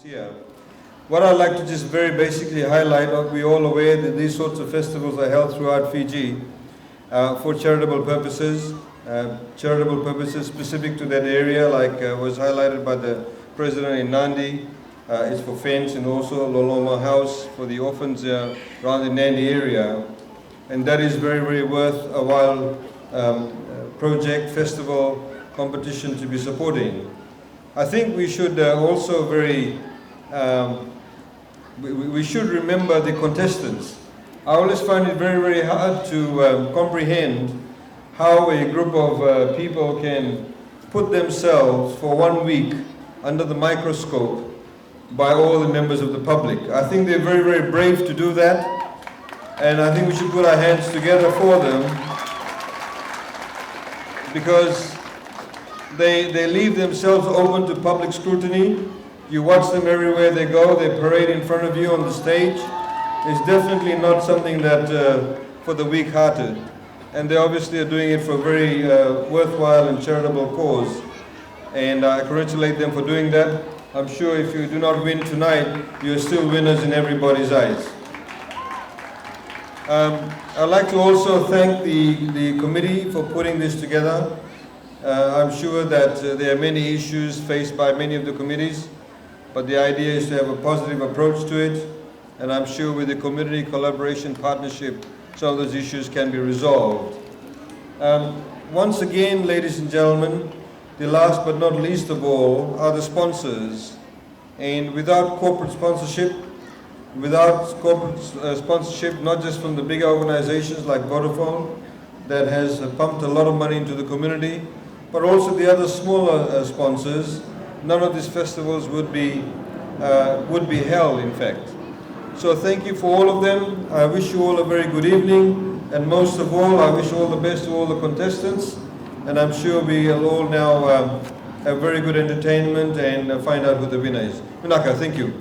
Here. What I'd like to just very basically highlight, we're all aware that these sorts of festivals are held throughout Fiji for charitable purposes specific to that area, like was highlighted by the President in Nadi. It's for FENS and also Loloma House for the orphans around the Nadi area. And that is very, very worth a while project, festival, competition to be supporting. I think we should also we should remember the contestants. I always find it very, very hard to comprehend how a group of people can put themselves for 1 week under the microscope by all the members of the public. I think they're very, very brave to do that, and I think we should put our hands together for them, because they leave themselves open to public scrutiny. You watch them everywhere they go, they parade in front of you on the stage. It's definitely not something that for the weak-hearted. And they obviously are doing it for a very worthwhile and charitable cause. And I congratulate them for doing that. I'm sure if you do not win tonight, you're still winners in everybody's eyes. I'd like to also thank the committee for putting this together. I'm sure that there are many issues faced by many of the committees, but the idea is to have a positive approach to it, and I'm sure with the community collaboration partnership, some of those issues can be resolved. Once again, ladies and gentlemen, the last but not least of all are the sponsors. And without corporate sponsorship, not just from the bigger organizations like Vodafone, that has pumped a lot of money into the community, but also the other smaller sponsors, none of these festivals would be held, in fact. So thank you for all of them. I wish you all a very good evening, and most of all, I wish all the best to all the contestants, and I'm sure we will all now have very good entertainment and find out who the winner is. Minaka, thank you.